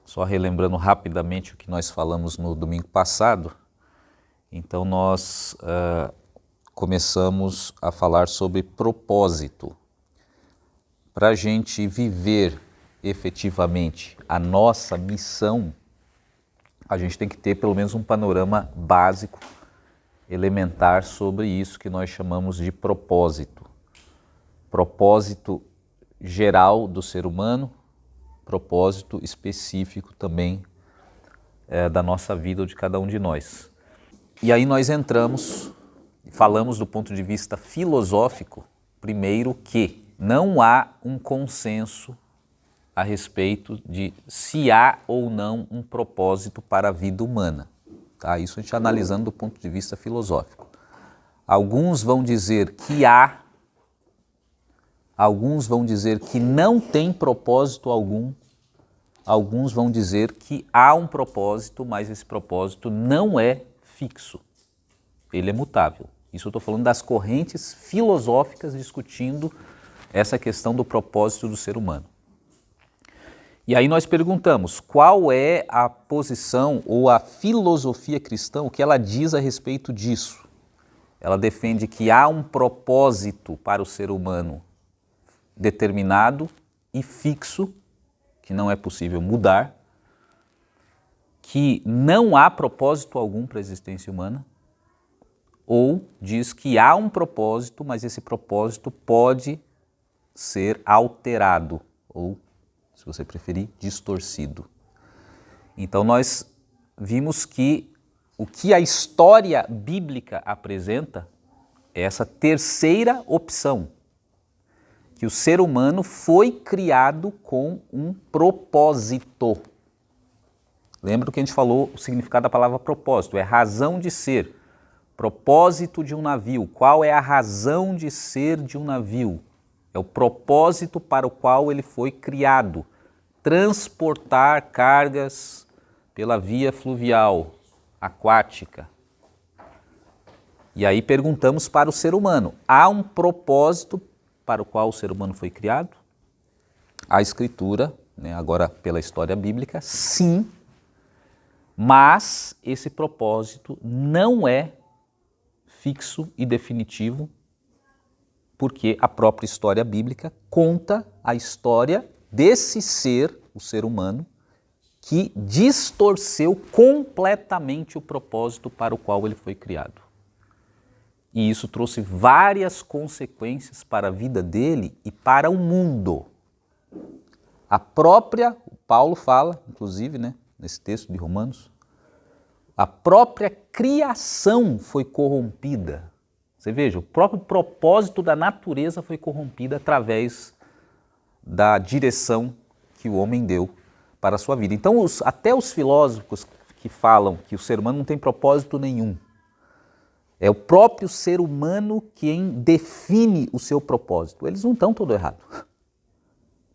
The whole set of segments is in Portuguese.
Só relembrando rapidamente o que nós falamos no domingo passado, então nós começamos a falar sobre propósito. Para a gente viver efetivamente a nossa missão, a gente tem que ter pelo menos um panorama básico, elementar sobre isso que nós chamamos de propósito. Propósito geral do ser humano, propósito específico também da nossa vida ou de cada um de nós. E aí nós falamos do ponto de vista filosófico, primeiro que não há um consenso a respeito de se há ou não um propósito para a vida humana. Tá? Isso a gente analisando do ponto de vista filosófico. Alguns vão dizer que há, alguns vão dizer que não tem propósito algum, alguns vão dizer que há um propósito, mas esse propósito não é fixo, ele é mutável. Isso eu estou falando das correntes filosóficas discutindo essa questão do propósito do ser humano. E aí nós perguntamos qual é a posição ou a filosofia cristã, o que ela diz a respeito disso. Ela defende que há um propósito para o ser humano determinado e fixo, que não é possível mudar, que não há propósito algum para a existência humana, ou diz que há um propósito, mas esse propósito pode ser alterado, ou, se você preferir, distorcido. Então nós vimos que o que a história bíblica apresenta é essa terceira opção, que o ser humano foi criado com um propósito. Lembra do que a gente falou, o significado da palavra propósito, é razão de ser, propósito de um navio. Qual é a razão de ser de um navio? É o propósito para o qual ele foi criado, transportar cargas pela via fluvial, aquática. E aí perguntamos para o ser humano, há um propósito para o qual o ser humano foi criado? A Escritura, agora pela história bíblica, sim, mas esse propósito não é fixo e definitivo, porque a própria história bíblica conta a história desse ser, o ser humano, que distorceu completamente o propósito para o qual ele foi criado. E isso trouxe várias consequências para a vida dele e para o mundo. Paulo fala, inclusive, nesse texto de Romanos, a própria criação foi corrompida. Você veja, o próprio propósito da natureza foi corrompida através da direção que o homem deu para a sua vida. Então, até os filósofos que falam que o ser humano não tem propósito nenhum, é o próprio ser humano quem define o seu propósito. Eles não estão todo errado.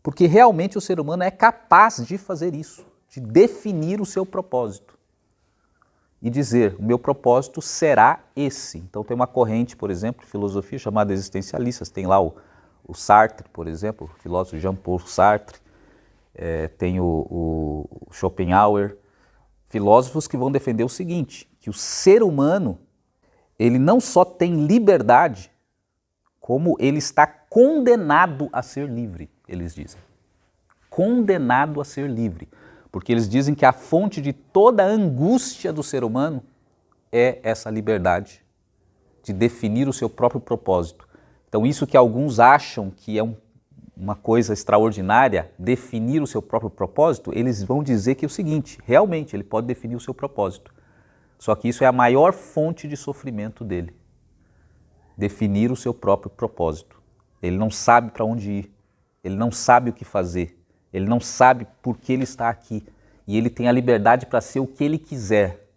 Porque realmente o ser humano é capaz de fazer isso, de definir o seu propósito. E dizer, o meu propósito será esse. Então tem uma corrente, por exemplo, de filosofia chamada existencialistas. Tem lá o Sartre, por exemplo, o filósofo Jean-Paul Sartre, tem o Schopenhauer, filósofos que vão defender o seguinte, que o ser humano, ele não só tem liberdade, como ele está condenado a ser livre, eles dizem. Condenado a ser livre. Porque eles dizem que a fonte de toda a angústia do ser humano é essa liberdade de definir o seu próprio propósito. Então isso que alguns acham que é uma coisa extraordinária, definir o seu próprio propósito, eles vão dizer que é o seguinte, realmente ele pode definir o seu propósito. Só que isso é a maior fonte de sofrimento dele. Definir o seu próprio propósito. Ele não sabe para onde ir, ele não sabe o que fazer. Ele não sabe por que ele está aqui e ele tem a liberdade para ser o que ele quiser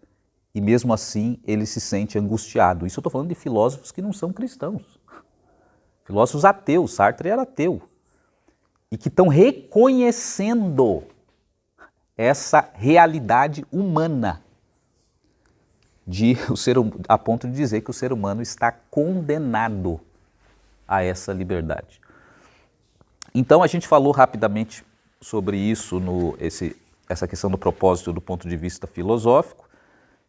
e mesmo assim ele se sente angustiado. Isso eu estou falando de filósofos que não são cristãos, filósofos ateus, Sartre era ateu e que estão reconhecendo essa realidade humana a ponto de dizer que o ser humano está condenado a essa liberdade. Então a gente falou rapidamente sobre isso, essa questão do propósito do ponto de vista filosófico,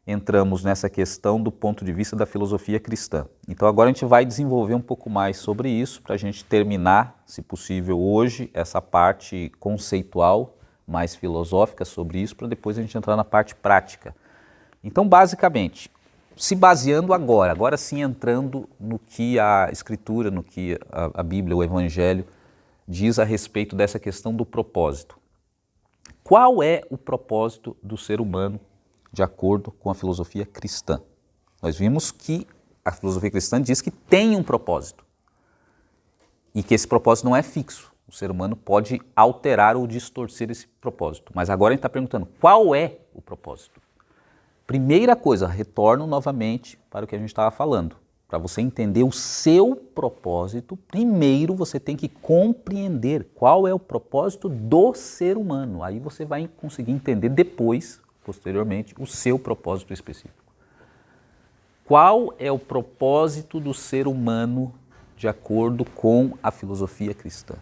entramos nessa questão do ponto de vista da filosofia cristã. Então agora a gente vai desenvolver um pouco mais sobre isso para a gente terminar, se possível hoje, essa parte conceitual, mais filosófica sobre isso, para depois a gente entrar na parte prática. Então basicamente, se baseando agora sim entrando no que a Escritura, no que a Bíblia, o Evangelho, diz a respeito dessa questão do propósito. Qual é o propósito do ser humano de acordo com a filosofia cristã? Nós vimos que a filosofia cristã diz que tem um propósito e que esse propósito não é fixo. O ser humano pode alterar ou distorcer esse propósito. Mas agora a gente está perguntando, qual é o propósito? Primeira coisa, retorno novamente para o que a gente estava falando. Para você entender o seu propósito, primeiro você tem que compreender qual é o propósito do ser humano. Aí você vai conseguir entender depois, posteriormente, o seu propósito específico. Qual é o propósito do ser humano de acordo com a filosofia cristã?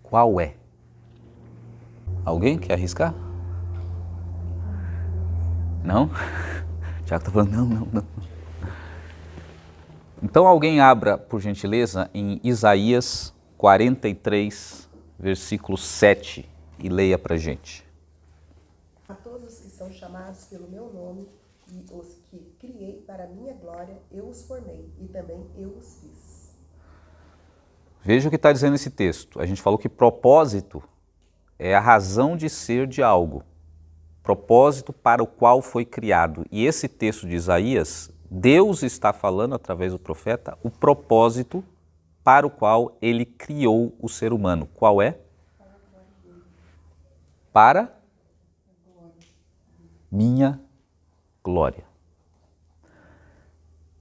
Qual é? Alguém quer arriscar? Não? Tiago está falando, não. Então alguém abra, por gentileza, em Isaías 43, versículo 7 e leia para a gente. A todos que são chamados pelo meu nome e os que criei para a minha glória, eu os formei e também eu os fiz. Veja o que está dizendo esse texto. A gente falou que propósito é a razão de ser de algo. Propósito para o qual foi criado. E esse texto de Isaías, Deus está falando através do profeta o propósito para o qual ele criou o ser humano. Qual é? Para minha glória.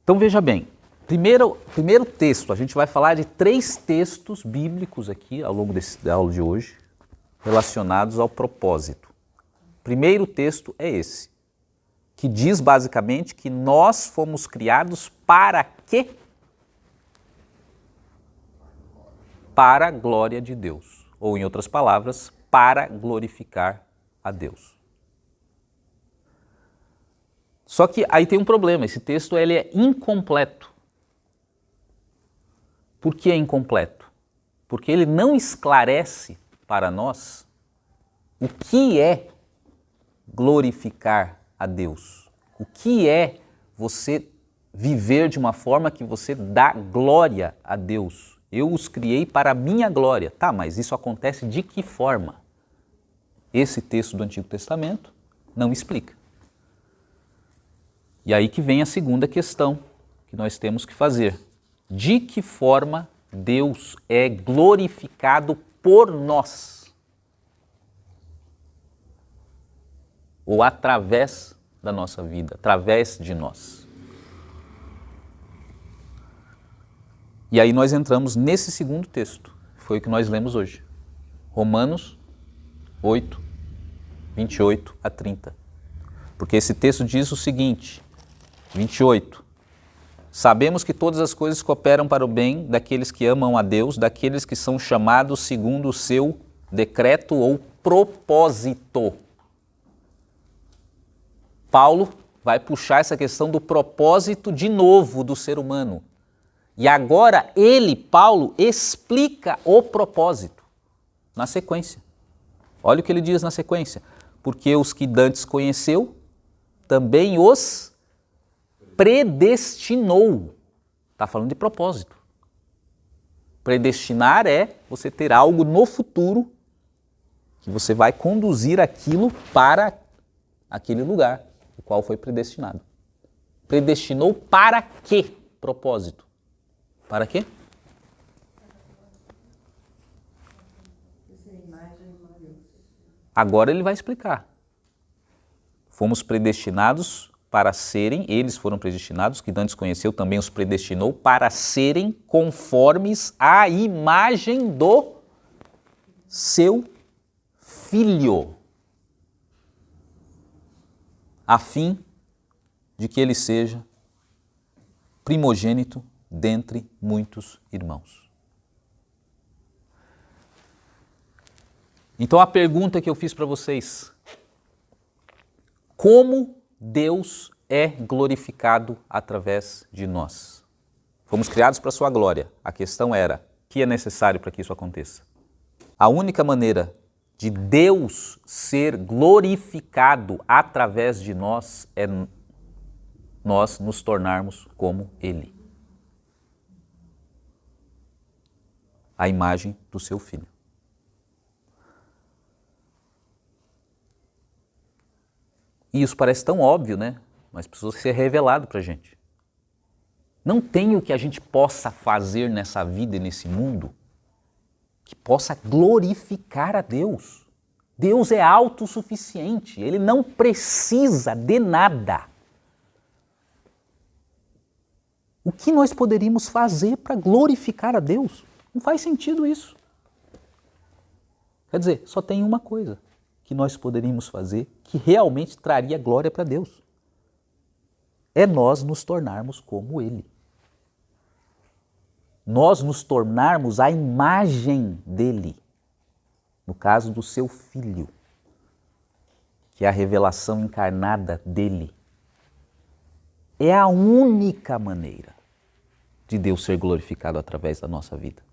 Então veja bem, primeiro texto, a gente vai falar de 3 textos bíblicos aqui ao longo da aula de hoje, relacionados ao propósito. Primeiro texto é esse, que diz basicamente que nós fomos criados para quê? Para a glória de Deus, ou em outras palavras, para glorificar a Deus. Só que aí tem um problema, esse texto ele é incompleto. Por que é incompleto? Porque ele não esclarece para nós o que é glorificar a Deus. O que é você viver de uma forma que você dá glória a Deus? Eu os criei para a minha glória. Tá, mas isso acontece de que forma? Esse texto do Antigo Testamento não explica. E aí que vem a segunda questão que nós temos que fazer. De que forma Deus é glorificado por nós? Ou através da nossa vida, através de nós. E aí nós entramos nesse segundo texto, foi o que nós lemos hoje. Romanos 8, 28 a 30. Porque esse texto diz o seguinte, 28. Sabemos que todas as coisas cooperam para o bem daqueles que amam a Deus, daqueles que são chamados segundo o seu decreto ou propósito. Paulo vai puxar essa questão do propósito de novo do ser humano. E agora ele, Paulo, explica o propósito na sequência. Olha o que ele diz na sequência. Porque os que dantes conheceu, também os predestinou. Está falando de propósito. Predestinar é você ter algo no futuro que você vai conduzir aquilo para aquele lugar, o qual foi predestinado. Predestinou para quê? Propósito. Para quê? Agora ele vai explicar. Fomos predestinados para serem, eles foram predestinados, que antes conheceu, também os predestinou para serem conformes à imagem do seu Filho, a fim de que ele seja primogênito dentre muitos irmãos. Então a pergunta que eu fiz para vocês: como Deus é glorificado através de nós? Fomos criados para a sua glória. A questão era: o que é necessário para que isso aconteça? A única maneira de Deus ser glorificado através de nós é nós nos tornarmos como Ele. A imagem do seu Filho. E isso parece tão óbvio, né? Mas precisa ser revelado para a gente. Não tem o que a gente possa fazer nessa vida e nesse mundo que possa glorificar a Deus. Deus é autossuficiente, Ele não precisa de nada. O que nós poderíamos fazer para glorificar a Deus? Não faz sentido isso. Quer dizer, só tem uma coisa que nós poderíamos fazer que realmente traria glória para Deus. É nós nos tornarmos como Ele. Nós nos tornarmos a imagem dEle. No caso do seu Filho, que é a revelação encarnada dEle. É a única maneira de Deus ser glorificado através da nossa vida.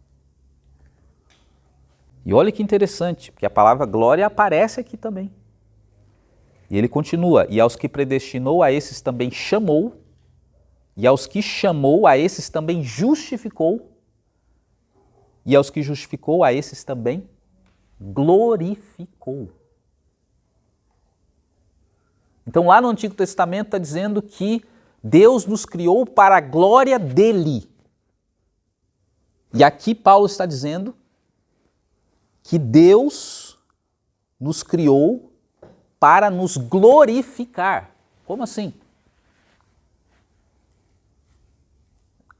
E olha que interessante, porque a palavra glória aparece aqui também. E ele continua: e aos que predestinou, a esses também chamou, e aos que chamou, a esses também justificou, e aos que justificou, a esses também glorificou. Então lá no Antigo Testamento está dizendo que Deus nos criou para a glória dele. E aqui Paulo está dizendo que Deus nos criou para nos glorificar. Como assim?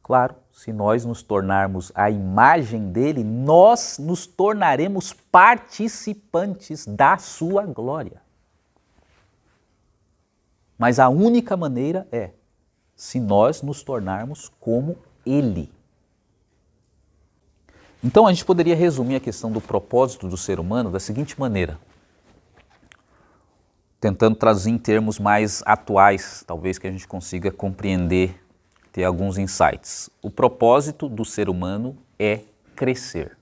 Claro, se nós nos tornarmos a imagem dele, nós nos tornaremos participantes da sua glória. Mas a única maneira é se nós nos tornarmos como ele. Então a gente poderia resumir a questão do propósito do ser humano da seguinte maneira, tentando trazer em termos mais atuais, talvez que a gente consiga compreender, ter alguns insights. O propósito do ser humano é crescer,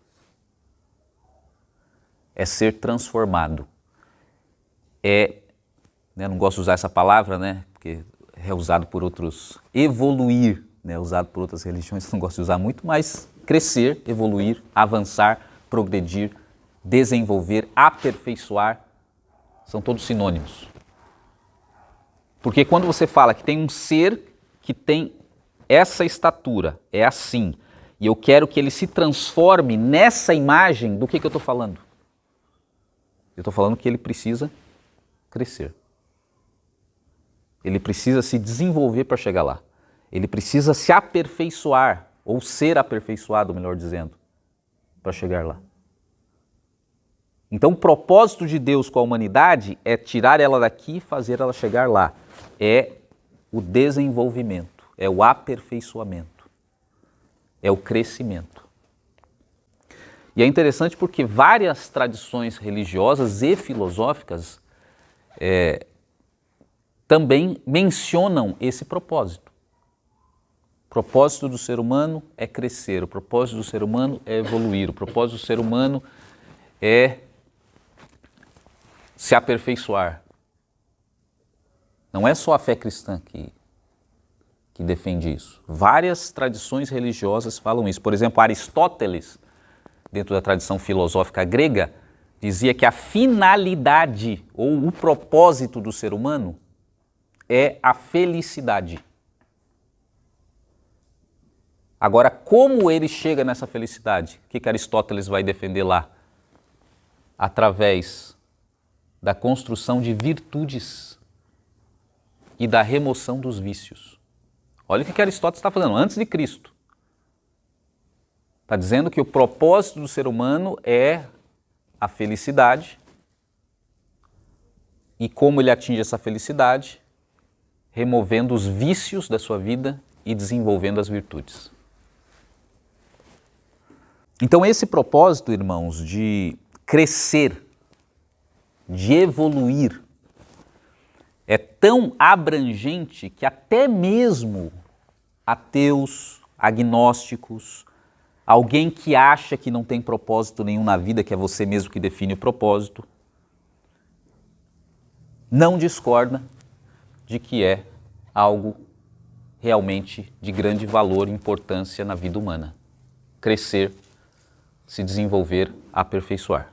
é ser transformado, não gosto de usar essa palavra, porque é usado por outros, evoluir, usado por outras religiões, não gosto de usar muito, mas crescer, evoluir, avançar, progredir, desenvolver, aperfeiçoar, são todos sinônimos. Porque quando você fala que tem um ser que tem essa estatura, é assim, e eu quero que ele se transforme nessa imagem, do que eu estou falando? Eu estou falando que ele precisa crescer. Ele precisa se desenvolver para chegar lá. Ele precisa se aperfeiçoar, ou ser aperfeiçoado, melhor dizendo, para chegar lá. Então o propósito de Deus com a humanidade é tirar ela daqui e fazer ela chegar lá. É o desenvolvimento, é o aperfeiçoamento, é o crescimento. E é interessante porque várias tradições religiosas e filosóficas também mencionam esse propósito. O propósito do ser humano é crescer, o propósito do ser humano é evoluir, o propósito do ser humano é se aperfeiçoar. Não é só a fé cristã que defende isso. Várias tradições religiosas falam isso. Por exemplo, Aristóteles, dentro da tradição filosófica grega, dizia que a finalidade ou o propósito do ser humano é a felicidade. Agora, como ele chega nessa felicidade? O que Aristóteles vai defender lá? Através da construção de virtudes e da remoção dos vícios. Olha o que Aristóteles está falando, antes de Cristo. Está dizendo que o propósito do ser humano é a felicidade e como ele atinge essa felicidade, removendo os vícios da sua vida e desenvolvendo as virtudes. Então esse propósito, irmãos, de crescer de evoluir, é tão abrangente que até mesmo ateus, agnósticos, alguém que acha que não tem propósito nenhum na vida, que é você mesmo que define o propósito, não discorda de que é algo realmente de grande valor e importância na vida humana. Crescer, se desenvolver, aperfeiçoar.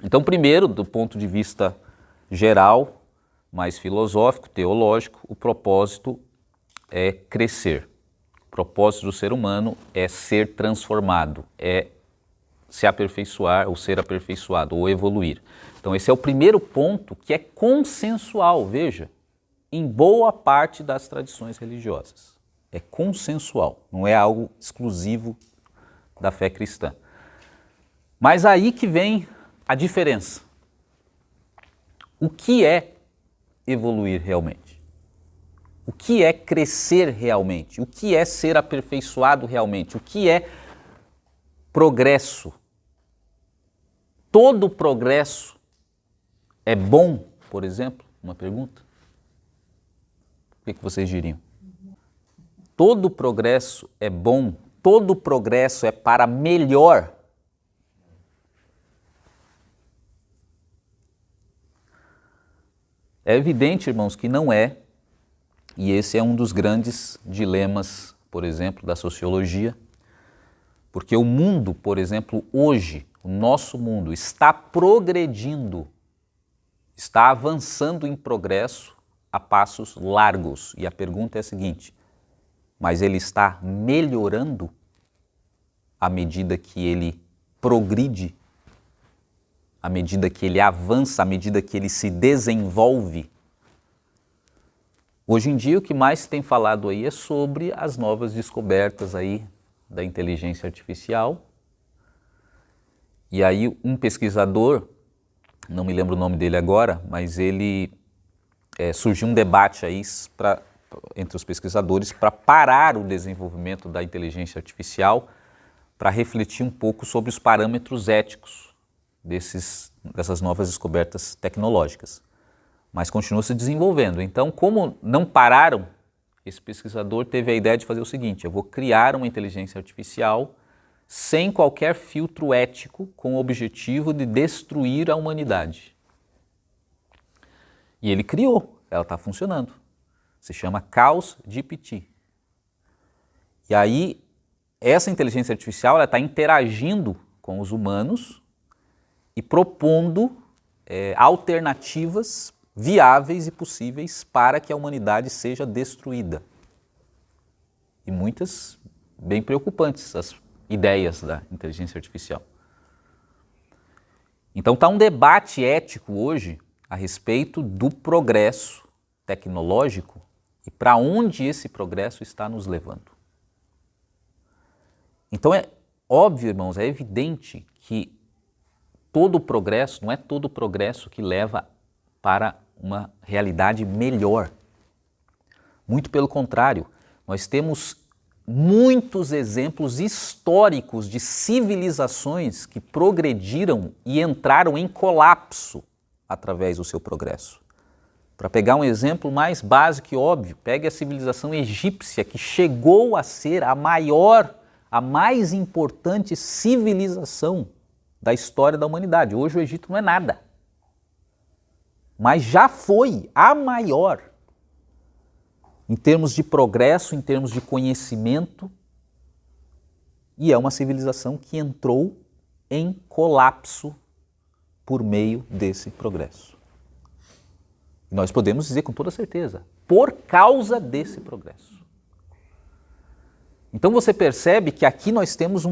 Então, primeiro, do ponto de vista geral, mais filosófico, teológico, o propósito é crescer. O propósito do ser humano é ser transformado, é se aperfeiçoar ou ser aperfeiçoado ou evoluir. Então esse é o primeiro ponto que é consensual, veja, em boa parte das tradições religiosas. É consensual, não é algo exclusivo da fé cristã. Mas aí que vem a diferença. O que é evoluir realmente? O que é crescer realmente? O que é ser aperfeiçoado realmente? O que é progresso? Todo progresso é bom, por exemplo? Uma pergunta. O que vocês diriam? Todo progresso é bom? Todo progresso é para melhor? É evidente, irmãos, que não é, e esse é um dos grandes dilemas, por exemplo, da sociologia, porque o mundo, por exemplo, hoje, o nosso mundo está progredindo, está avançando em progresso a passos largos. E a pergunta é a seguinte, mas ele está melhorando à medida que ele progride, à medida que ele avança, à medida que ele se desenvolve? Hoje em dia o que mais se tem falado aí é sobre as novas descobertas aí da inteligência artificial. E aí um pesquisador, não me lembro o nome dele agora, mas ele surgiu um debate aí entre os pesquisadores para parar o desenvolvimento da inteligência artificial, para refletir um pouco sobre os parâmetros éticos dessas novas descobertas tecnológicas. Mas continua se desenvolvendo. Então, como não pararam, esse pesquisador teve a ideia de fazer o seguinte: eu vou criar uma inteligência artificial sem qualquer filtro ético, com o objetivo de destruir a humanidade. E ele criou, ela está funcionando. Se chama CausGPT. E aí, essa inteligência artificial está interagindo com os humanos e propondo alternativas viáveis e possíveis para que a humanidade seja destruída. E muitas bem preocupantes as ideias da inteligência artificial. Então está um debate ético hoje a respeito do progresso tecnológico e para onde esse progresso está nos levando. Então é óbvio, irmãos, é evidente que todo progresso, não é todo progresso que leva para uma realidade melhor. Muito pelo contrário, nós temos muitos exemplos históricos de civilizações que progrediram e entraram em colapso através do seu progresso. Para pegar um exemplo mais básico e óbvio, pegue a civilização egípcia, que chegou a ser a maior, a mais importante civilização da história da humanidade. Hoje o Egito não é nada, mas já foi a maior em termos de progresso, em termos de conhecimento, e é uma civilização que entrou em colapso por meio desse progresso. E nós podemos dizer com toda certeza, por causa desse progresso. Então você percebe que aqui nós temos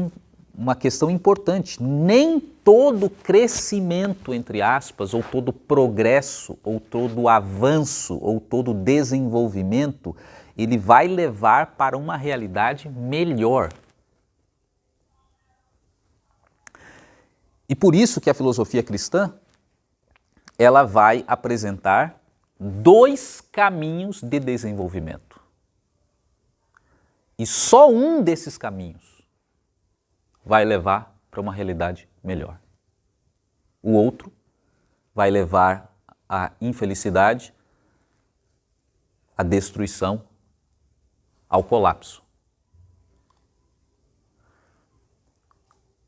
uma questão importante. Nem todo crescimento, entre aspas, ou todo progresso, ou todo avanço, ou todo desenvolvimento, ele vai levar para uma realidade melhor. E por isso que a filosofia cristã, ela vai apresentar dois caminhos de desenvolvimento. E só um desses caminhos vai levar para uma realidade melhor. O outro vai levar à infelicidade, à destruição, ao colapso.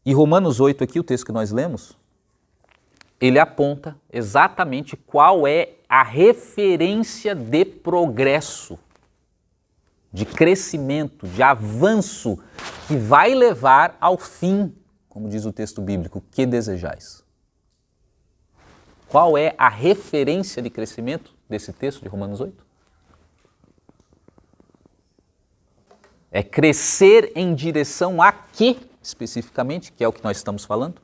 E Romanos 8 aqui, o texto que nós lemos, ele aponta exatamente qual é a referência de progresso, de crescimento, de avanço, que vai levar ao fim, como diz o texto bíblico, que desejais. Qual é a referência de crescimento desse texto de Romanos 8? É crescer em direção a quê, especificamente, que é o que nós estamos falando?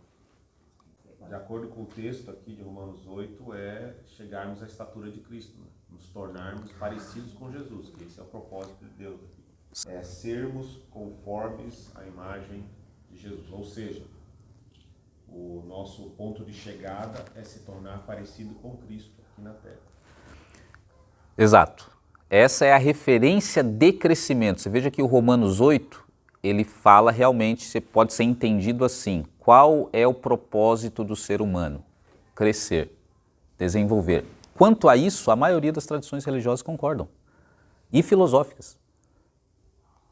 De acordo com o texto aqui de Romanos 8, é chegarmos à estatura de Cristo, né? Nos tornarmos parecidos com Jesus, que esse é o propósito de Deus aqui. É sermos conformes à imagem de Jesus, ou seja, o nosso ponto de chegada é se tornar parecido com Cristo aqui na Terra. Exato. Essa é a referência de crescimento. Você veja que o Romanos 8, ele fala realmente, pode ser entendido assim, qual é o propósito do ser humano? Crescer, desenvolver. Quanto a isso, a maioria das tradições religiosas concordam, e filosóficas.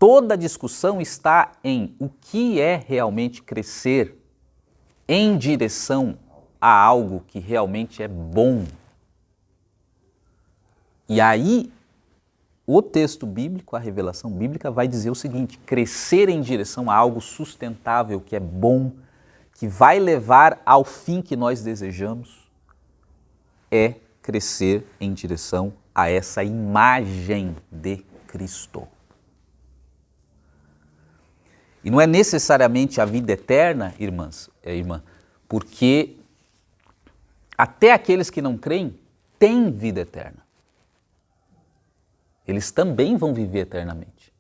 Toda a discussão está em o que é realmente crescer em direção a algo que realmente é bom. E aí, o texto bíblico, a revelação bíblica vai dizer o seguinte: crescer em direção a algo sustentável, que é bom, que vai levar ao fim que nós desejamos, é crescer em direção a essa imagem de Cristo. E não é necessariamente a vida eterna, irmã, porque até aqueles que não creem têm vida eterna. Eles também vão viver eternamente.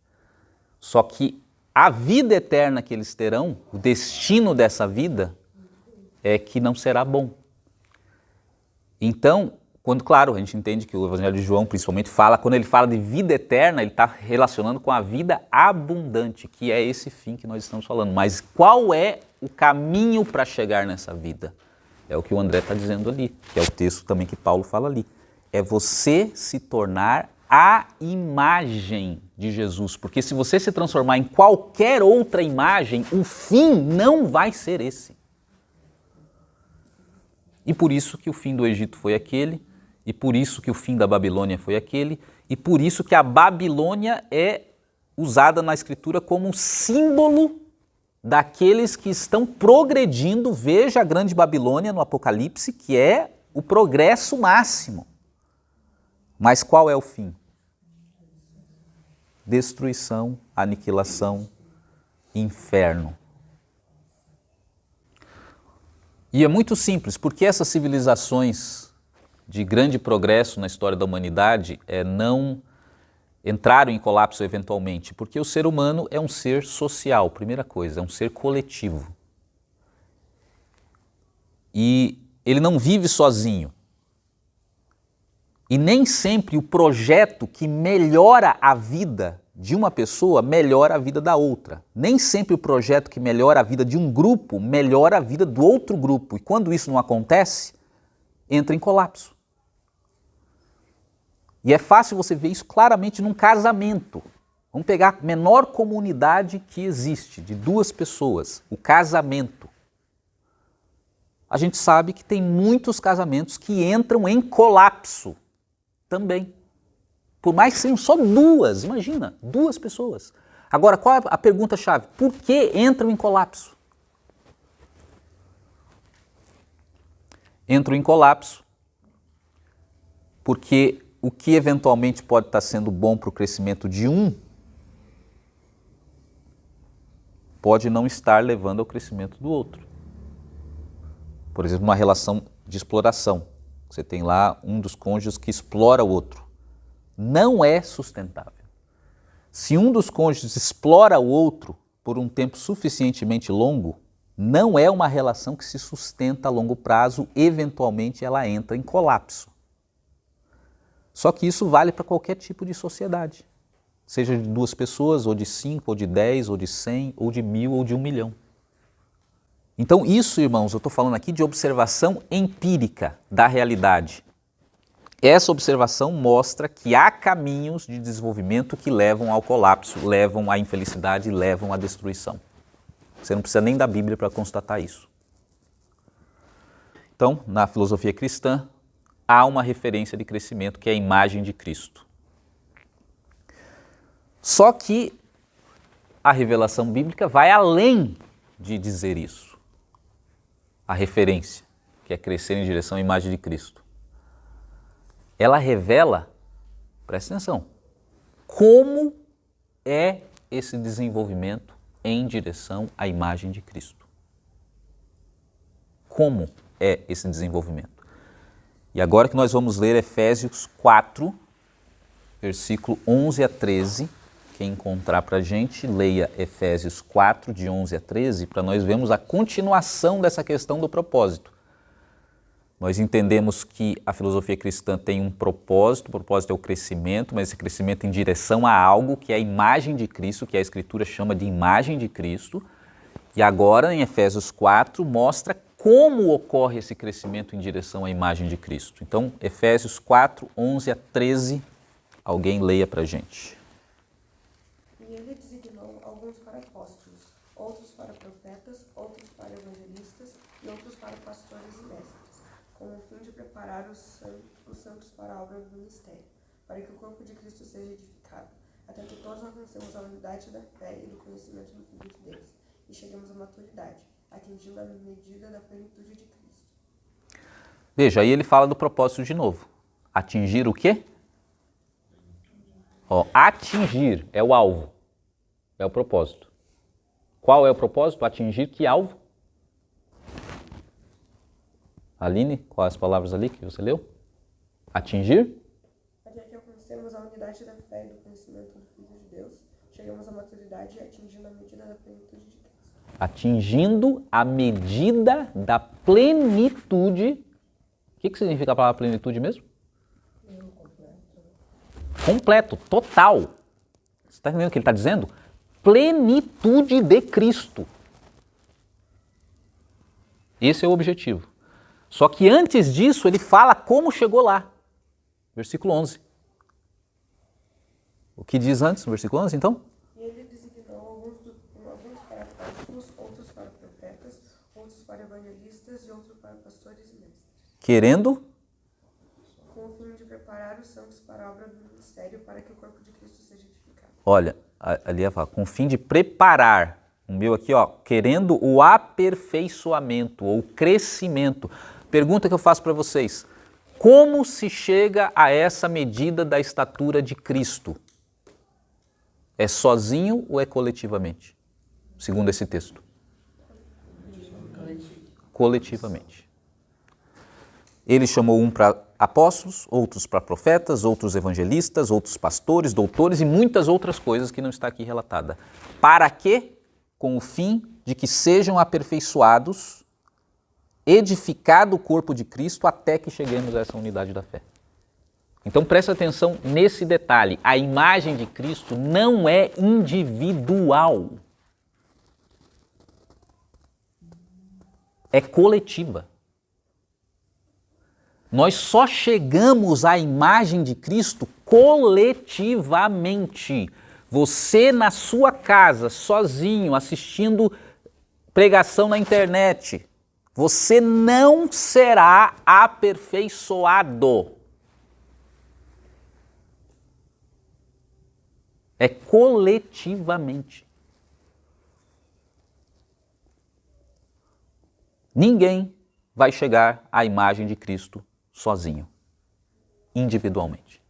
Só que a vida eterna que eles terão, o destino dessa vida, é que não será bom. Então, claro, a gente entende que o Evangelho de João, principalmente, quando ele fala de vida eterna, ele está relacionando com a vida abundante, que é esse fim que nós estamos falando. Mas qual é o caminho para chegar nessa vida? É o que o André está dizendo ali, que é o texto também que Paulo fala ali. É você se tornar a imagem de Jesus, porque se você se transformar em qualquer outra imagem, o fim não vai ser esse. E por isso que o fim do Egito foi aquele, e por isso que o fim da Babilônia foi aquele, e por isso que a Babilônia é usada na Escritura como um símbolo daqueles que estão progredindo. Veja a grande Babilônia no Apocalipse, que é o progresso máximo. Mas qual é o fim? Destruição, aniquilação, inferno. E é muito simples, porque essas civilizações de grande progresso na história da humanidade não entraram em colapso eventualmente, porque o ser humano é um ser social, primeira coisa, é um ser coletivo. E ele não vive sozinho. E nem sempre o projeto que melhora a vida de uma pessoa melhora a vida da outra. Nem sempre o projeto que melhora a vida de um grupo melhora a vida do outro grupo. E quando isso não acontece, entra em colapso. E é fácil você ver isso claramente num casamento. Vamos pegar a menor comunidade que existe, de duas pessoas, o casamento. A gente sabe que tem muitos casamentos que entram em colapso também. Por mais que sejam só duas, imagina, duas pessoas. Agora, qual é a pergunta-chave? Por que entram em colapso? Entram em colapso porque o que eventualmente pode estar sendo bom para o crescimento de um pode não estar levando ao crescimento do outro. Por exemplo, uma relação de exploração. Você tem lá um dos cônjuges que explora o outro. Não é sustentável. Se um dos cônjuges explora o outro por um tempo suficientemente longo, não é uma relação que se sustenta a longo prazo, eventualmente ela entra em colapso. Só que isso vale para qualquer tipo de sociedade, seja de 2 pessoas, ou de 5, ou de 10, ou de 100, ou de 1000, ou de 1 milhão. Então isso, irmãos, eu estou falando aqui de observação empírica da realidade. Essa observação mostra que há caminhos de desenvolvimento que levam ao colapso, levam à infelicidade, levam à destruição. Você não precisa nem da Bíblia para constatar isso. Então, na filosofia cristã, há uma referência de crescimento que é a imagem de Cristo. Só que a revelação bíblica vai além de dizer isso. A referência, que é crescer em direção à imagem de Cristo. Ela revela, presta atenção, como é esse desenvolvimento em direção à imagem de Cristo. Como é esse desenvolvimento? E agora que nós vamos ler Efésios 4, versículo 11 a 13, quem encontrar para a gente, leia Efésios 4, de 11 a 13, para nós vermos a continuação dessa questão do propósito. Nós entendemos que a filosofia cristã tem um propósito, o propósito é o crescimento, mas esse crescimento em direção a algo que é a imagem de Cristo, que a Escritura chama de imagem de Cristo. E agora, em Efésios 4, mostra como ocorre esse crescimento em direção à imagem de Cristo. Então, Efésios 4, 11 a 13, alguém leia para a gente. E ele designou alguns para apóstolos, outros para profetas, outros para evangelistas e outros para pastores e mestres, com o fim de preparar os santos para a obra do ministério, para que o corpo de Cristo seja edificado, até que todos alcancemos a unidade da fé e do conhecimento do Filho de Deus, e cheguemos à maturidade, atingindo a medida da plenitude de Cristo. Veja, aí ele fala do propósito de novo. Atingir o quê? Atingir é o alvo, é o propósito. Qual é o propósito? Atingir que alvo? Aline, quais as palavras ali que você leu? Atingir? Até que alcancemos a unidade da fé e do conhecimento do Filho de Deus, chegamos à maturidade atingindo a medida da plenitude de Cristo. Atingindo a medida da plenitude. O que significa a palavra plenitude mesmo? Completo, total. Você está entendendo o que ele está dizendo? Plenitude de Cristo. Esse é o objetivo. Só que antes disso, ele fala como chegou lá. Versículo 11. O que diz antes, no versículo 11, então? E ele designou alguns para apóstolos, outros para profetas, outros para evangelistas e outros para pastores e mestres. Querendo? Com o fim de preparar os santos para a obra do ministério, para que o corpo de Cristo seja edificado. Olha, ali fala, com o fim de preparar. O meu aqui, querendo o aperfeiçoamento ou crescimento. Pergunta que eu faço para vocês. Como se chega a essa medida da estatura de Cristo? É sozinho ou é coletivamente? Segundo esse texto. Coletivamente. Ele chamou um para apóstolos, outros para profetas, outros evangelistas, outros pastores, doutores e muitas outras coisas que não está aqui relatada. Para quê? Com o fim de que sejam aperfeiçoados, edificado o corpo de Cristo até que cheguemos a essa unidade da fé. Então presta atenção nesse detalhe. A imagem de Cristo não é individual. É coletiva. Nós só chegamos à imagem de Cristo coletivamente. Você na sua casa, sozinho, assistindo pregação na internet, você não será aperfeiçoado. É coletivamente. Ninguém vai chegar à imagem de Cristo sozinho, individualmente.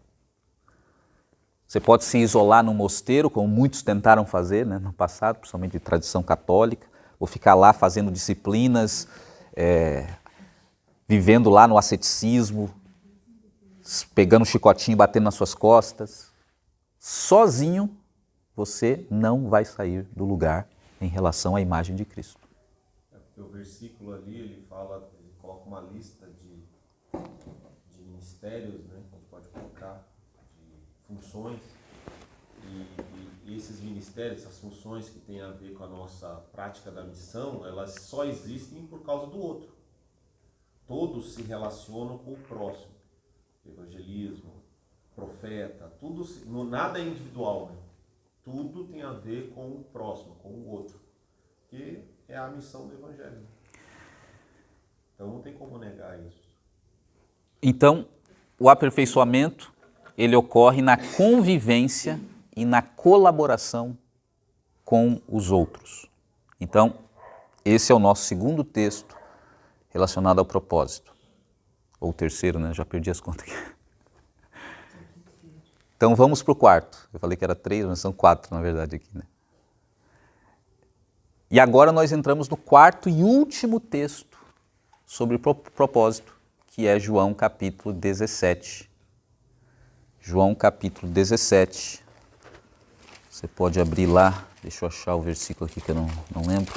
Você pode se isolar no mosteiro, como muitos tentaram fazer, né, no passado, principalmente de tradição católica, ou ficar lá fazendo disciplinas, vivendo lá no asceticismo, pegando um chicotinho e batendo nas suas costas. Sozinho, você não vai sair do lugar em relação à imagem de Cristo. O versículo ali, ele coloca uma lista de ministérios, né, que a gente pode colocar, de funções, e esses ministérios, essas funções que têm a ver com a nossa prática da missão, elas só existem por causa do outro. Todos se relacionam com o próximo. Evangelismo, profeta, tudo, nada é individual, né? Tudo tem a ver com o próximo, com o outro, que é a missão do Evangelho. Então não tem como negar isso. Então, o aperfeiçoamento, ele ocorre na convivência e na colaboração com os outros. Então, esse é o nosso segundo texto relacionado ao propósito. Ou o terceiro, né? Já perdi as contas aqui. Então vamos para o quarto. Eu falei que era 3, mas são 4 na verdade aqui, né? E agora nós entramos no quarto e último texto sobre propósito, que é João capítulo 17. João capítulo 17. Você pode abrir lá, deixa eu achar o versículo aqui que eu não lembro.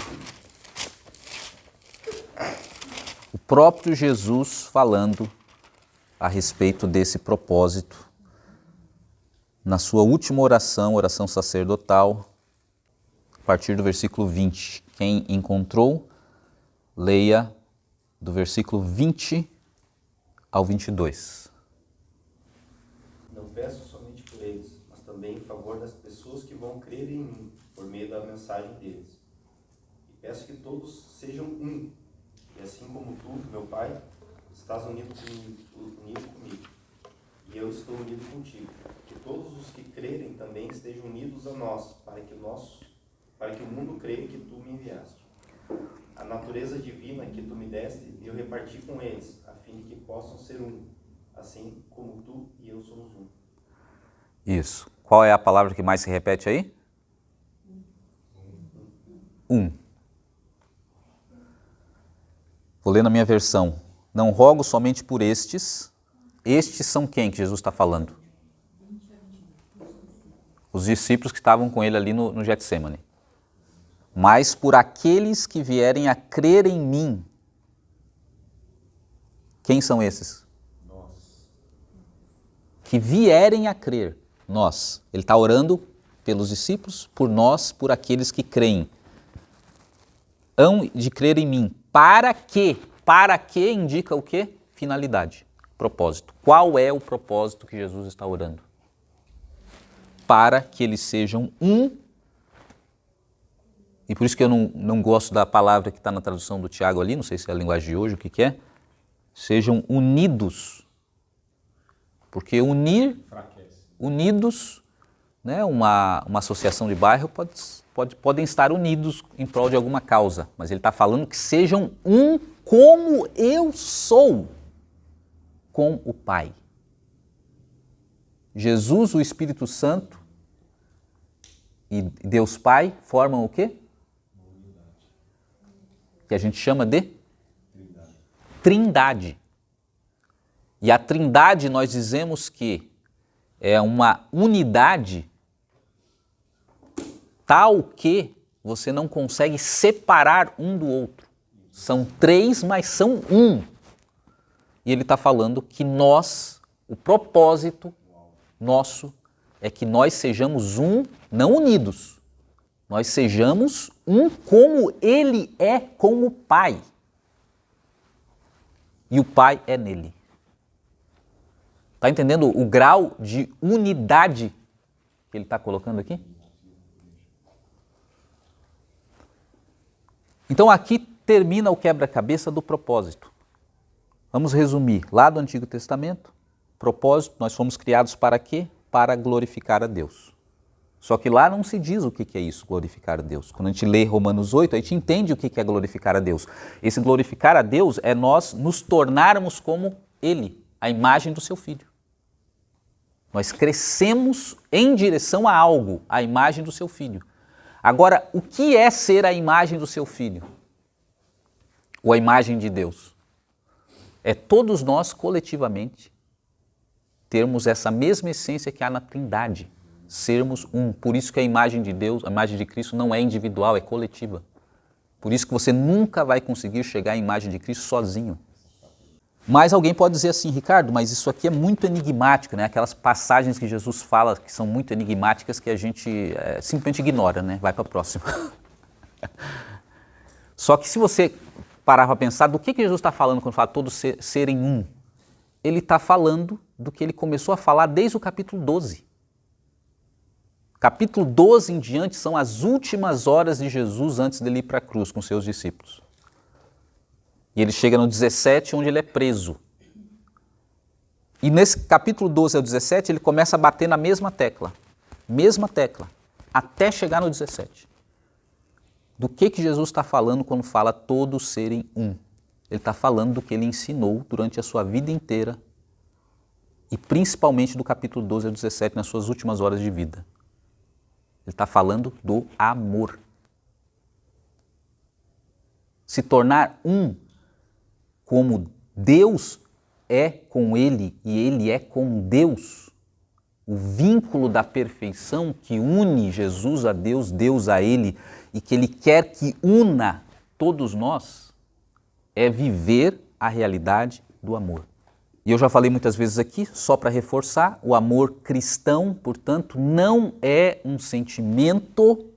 O próprio Jesus falando a respeito desse propósito na sua última oração, oração sacerdotal, a partir do versículo 20. Quem encontrou, leia do versículo 20 ao 22. Não peço somente por eles, mas também em favor das pessoas que vão crer em mim, por meio da mensagem deles. E peço que todos sejam um, e assim como tu, meu Pai, estás unido comigo, e eu estou unido contigo. Que todos os que crerem também estejam unidos a nós, para que o mundo creia que tu me enviaste. A natureza divina que tu me deste, eu reparti com eles, a fim de que possam ser um, assim como tu e eu somos um. Isso. Qual é a palavra que mais se repete aí? Um. Vou ler na minha versão. Não rogo somente por estes. Estes são quem que Jesus está falando? Os discípulos que estavam com ele ali no Getsêmani. Mas por aqueles que vierem a crer em mim. Quem são esses? Nós. Que vierem a crer. Nós. Ele está orando pelos discípulos, por nós, por aqueles que creem. Hão de crer em mim. Para quê? Para que indica o quê? Finalidade, propósito. Qual é o propósito que Jesus está orando? Para que eles sejam um. E por isso que eu não gosto da palavra que está na tradução do Tiago ali, não sei se é a linguagem de hoje, o que é. Sejam unidos. Porque unidos, né, uma associação de bairro podem estar unidos em prol de alguma causa, mas ele está falando que sejam um como eu sou com o Pai. Jesus, o Espírito Santo e Deus Pai formam o quê? Que a gente chama de Trindade. E a Trindade nós dizemos que é uma unidade tal que você não consegue separar um do outro. São 3, mas são um. E ele está falando que nós, o propósito nosso é que nós sejamos um, não unidos. Nós sejamos um como ele é com o Pai. E o Pai é nele. Está entendendo o grau de unidade que ele está colocando aqui? Então aqui termina o quebra-cabeça do propósito. Vamos resumir. Lá do Antigo Testamento, propósito, nós fomos criados para quê? Para glorificar a Deus. Só que lá não se diz o que é isso, glorificar a Deus. Quando a gente lê Romanos 8, a gente entende o que é glorificar a Deus. Esse glorificar a Deus é nós nos tornarmos como Ele, a imagem do seu Filho. Nós crescemos em direção a algo, a imagem do seu Filho. Agora, o que é ser a imagem do seu Filho? Ou a imagem de Deus? É todos nós, coletivamente, termos essa mesma essência que há na Trindade. Sermos um. Por isso que a imagem de Deus, a imagem de Cristo não é individual, é coletiva. Por isso que você nunca vai conseguir chegar à imagem de Cristo sozinho. Mas alguém pode dizer assim, Ricardo, mas isso aqui é muito enigmático, né? Aquelas passagens que Jesus fala que são muito enigmáticas que a gente simplesmente ignora, né? Vai para a próxima. Só que se você parar para pensar, do que Jesus está falando quando fala todos serem um? Ele está falando do que ele começou a falar desde o capítulo 12. Capítulo 12 em diante são as últimas horas de Jesus antes dele ir para a cruz com seus discípulos. E ele chega no 17, onde ele é preso. E nesse capítulo 12 ao 17, ele começa a bater na mesma tecla, até chegar no 17. Do que Jesus está falando quando fala todos serem um? Ele está falando do que ele ensinou durante a sua vida inteira e principalmente do capítulo 12 ao 17, nas suas últimas horas de vida. Ele está falando do amor. Se tornar um como Deus é com ele e ele é com Deus. O vínculo da perfeição que une Jesus a Deus, Deus a ele, e que ele quer que una todos nós, é viver a realidade do amor. E eu já falei muitas vezes aqui, só para reforçar, o amor cristão, portanto, não é um sentimento,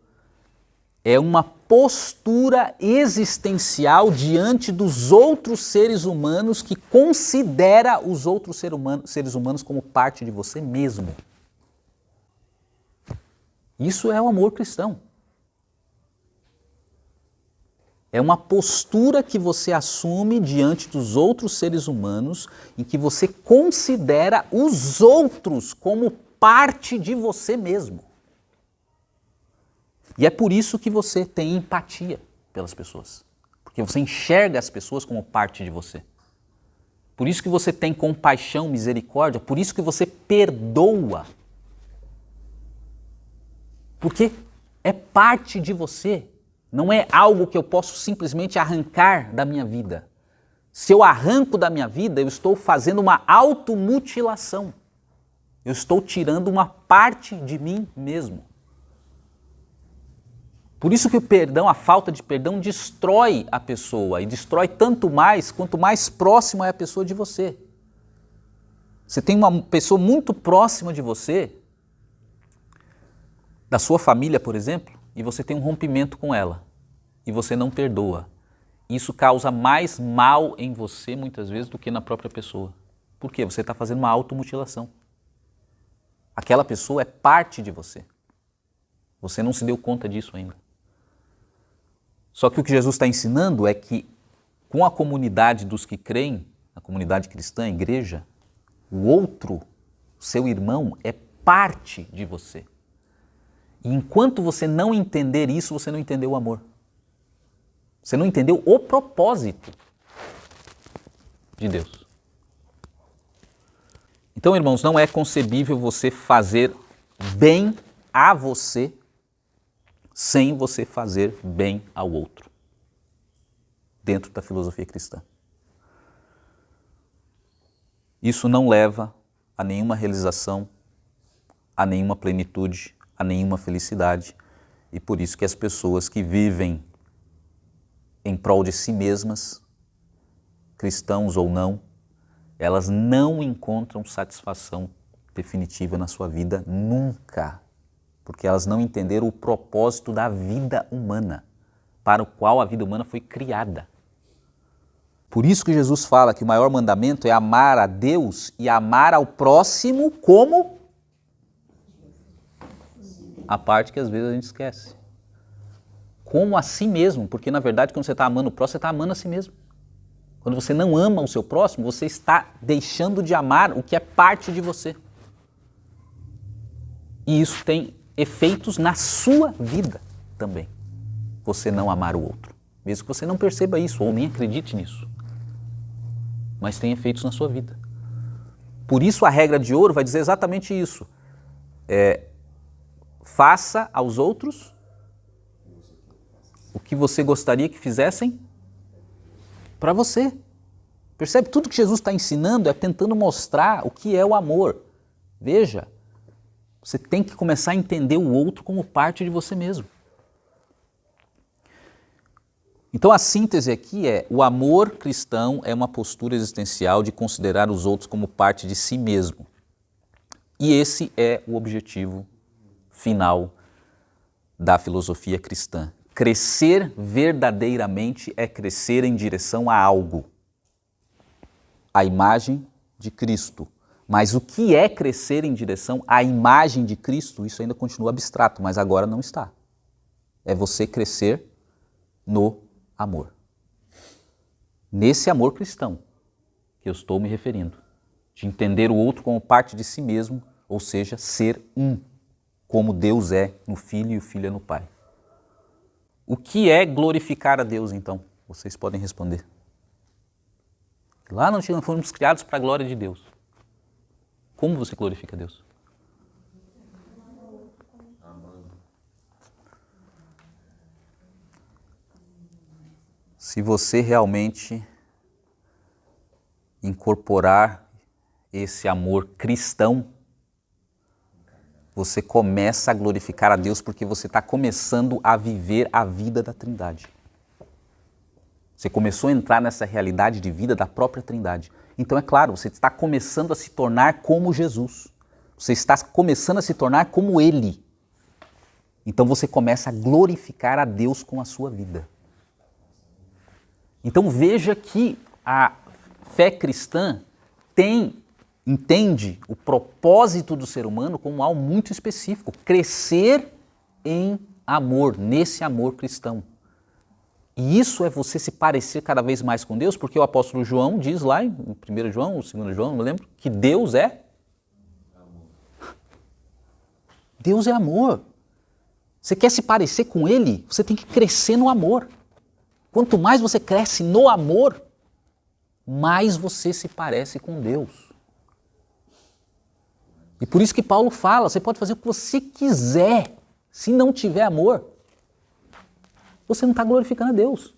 é uma postura existencial diante dos outros seres humanos que considera os outros seres humanos como parte de você mesmo. Isso é o amor cristão. É uma postura que você assume diante dos outros seres humanos em que você considera os outros como parte de você mesmo. E é por isso que você tem empatia pelas pessoas. Porque você enxerga as pessoas como parte de você. Por isso que você tem compaixão, misericórdia, por isso que você perdoa. Porque é parte de você. Não é algo que eu posso simplesmente arrancar da minha vida. Se eu arranco da minha vida, eu estou fazendo uma automutilação. Eu estou tirando uma parte de mim mesmo. Por isso que o perdão, a falta de perdão, destrói a pessoa. E destrói tanto mais, quanto mais próxima é a pessoa de você. Você tem uma pessoa muito próxima de você, da sua família, por exemplo, e você tem um rompimento com ela, e você não perdoa. Isso causa mais mal em você, muitas vezes, do que na própria pessoa. Por quê? Você está fazendo uma automutilação. Aquela pessoa é parte de você. Você não se deu conta disso ainda. Só que o que Jesus está ensinando é que, com a comunidade dos que creem, a comunidade cristã, a igreja, o outro, seu irmão, é parte de você. E enquanto você não entender isso, você não entendeu o amor. Você não entendeu o propósito de Deus. Então, irmãos, não é concebível você fazer bem a você sem você fazer bem ao outro, dentro da filosofia cristã. Isso não leva a nenhuma realização, a nenhuma plenitude, a nenhuma felicidade, e por isso que as pessoas que vivem em prol de si mesmas, cristãos ou não, elas não encontram satisfação definitiva na sua vida nunca, porque elas não entenderam o propósito da vida humana, para o qual a vida humana foi criada. Por isso que Jesus fala que o maior mandamento é amar a Deus e amar ao próximo como a parte que às vezes a gente esquece. Como a si mesmo, porque na verdade quando você está amando o próximo, você está amando a si mesmo. Quando você não ama o seu próximo, você está deixando de amar o que é parte de você. E isso tem efeitos na sua vida também. Você não amar o outro. Mesmo que você não perceba isso ou nem acredite nisso. Mas tem efeitos na sua vida. Por isso a regra de ouro vai dizer exatamente isso. Faça aos outros o que você gostaria que fizessem para você. Percebe? Tudo que Jesus está ensinando é tentando mostrar o que é o amor. Veja, você tem que começar a entender o outro como parte de você mesmo. Então a síntese aqui é: o amor cristão é uma postura existencial de considerar os outros como parte de si mesmo. E esse é o objetivo final da filosofia cristã. Crescer verdadeiramente é crescer em direção a algo, a imagem de Cristo. Mas o que é crescer em direção à imagem de Cristo? Isso ainda continua abstrato, mas agora não está. É você crescer no amor. Nesse amor cristão que eu estou me referindo, de entender o outro como parte de si mesmo, ou seja, ser um, como Deus é no Filho e o Filho é no Pai. O que é glorificar a Deus, então? Vocês podem responder. Lá nós fomos criados para a glória de Deus. Como você glorifica a Deus? Se você realmente incorporar esse amor cristão, você começa a glorificar a Deus porque você está começando a viver a vida da Trindade. Você começou a entrar nessa realidade de vida da própria Trindade. Então é claro, você está começando a se tornar como Jesus. Você está começando a se tornar como Ele. Então você começa a glorificar a Deus com a sua vida. Então veja que a fé cristã entende o propósito do ser humano como algo muito específico, crescer em amor, nesse amor cristão. E isso é você se parecer cada vez mais com Deus, porque o apóstolo João diz lá em 1 João, ou 2 João, não me lembro, que Deus é amor. Deus é amor. Você quer se parecer com Ele, você tem que crescer no amor. Quanto mais você cresce no amor, mais você se parece com Deus. E por isso que Paulo fala, você pode fazer o que você quiser, se não tiver amor, você não está glorificando a Deus.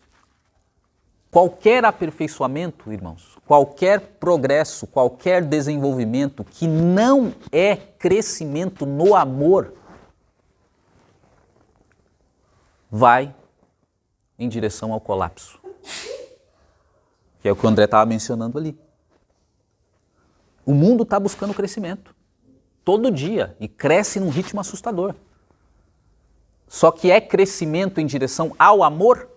Qualquer aperfeiçoamento, irmãos, qualquer progresso, qualquer desenvolvimento que não é crescimento no amor, vai em direção ao colapso. Que é o que o André estava mencionando ali. O mundo está buscando crescimento. Todo dia. E cresce num ritmo assustador. Só que é crescimento em direção ao amor?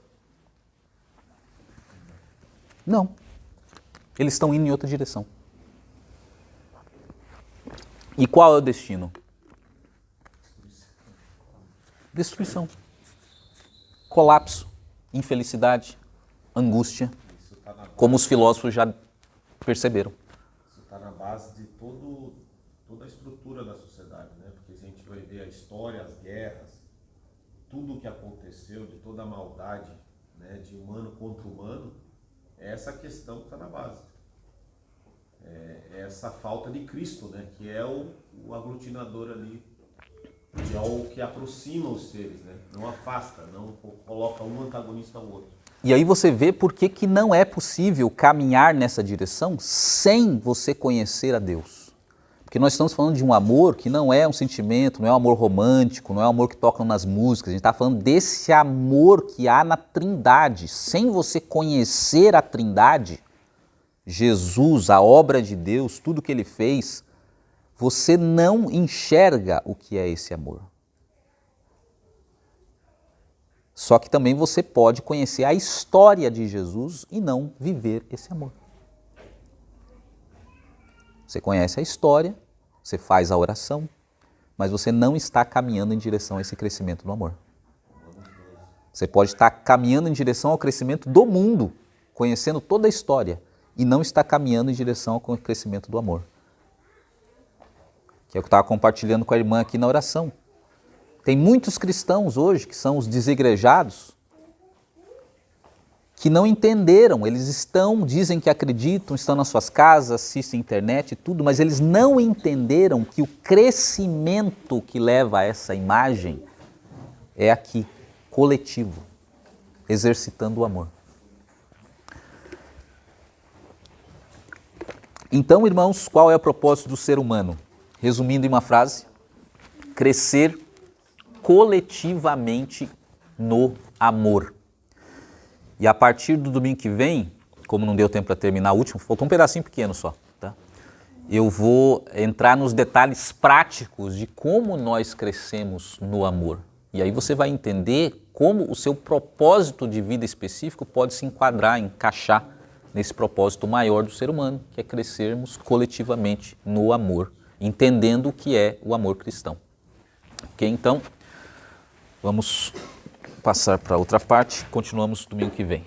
Não. Eles estão indo em outra direção. E qual é o destino? Destruição. Colapso. Infelicidade. Angústia. Como os filósofos já perceberam. Isso está na base de toda a estrutura da sociedade, né? Porque se a gente vai ver a história, as guerras, tudo o que aconteceu, de toda a maldade, né, de humano contra humano, é essa questão que está na base. É essa falta de Cristo, né, que é o aglutinador ali, que é o que aproxima os seres, né, não afasta, não coloca um antagonista ao outro. E aí você vê por que não é possível caminhar nessa direção sem você conhecer a Deus. Porque nós estamos falando de um amor que não é um sentimento, não é um amor romântico, não é um amor que tocam nas músicas. A gente está falando desse amor que há na Trindade. Sem você conhecer a Trindade, Jesus, a obra de Deus, tudo que Ele fez, você não enxerga o que é esse amor. Só que também você pode conhecer a história de Jesus e não viver esse amor. Você conhece a história, você faz a oração, mas você não está caminhando em direção a esse crescimento no amor. Você pode estar caminhando em direção ao crescimento do mundo, conhecendo toda a história, e não está caminhando em direção ao crescimento do amor. Que é o que eu estava compartilhando com a irmã aqui na oração. Tem muitos cristãos hoje, que são os desigrejados, que não entenderam, eles dizem que acreditam, estão nas suas casas, assistem internet e tudo, mas eles não entenderam que o crescimento que leva a essa imagem é aqui, coletivo, exercitando o amor. Então, irmãos, qual é o propósito do ser humano? Resumindo em uma frase, crescer coletivamente no amor. E a partir do domingo que vem, como não deu tempo para terminar o último, faltou um pedacinho pequeno só, tá? Eu vou entrar nos detalhes práticos de como nós crescemos no amor. E aí você vai entender como o seu propósito de vida específico pode se enquadrar, encaixar nesse propósito maior do ser humano, que é crescermos coletivamente no amor, entendendo o que é o amor cristão. Ok? Então, vamos passar para outra parte, continuamos domingo que vem.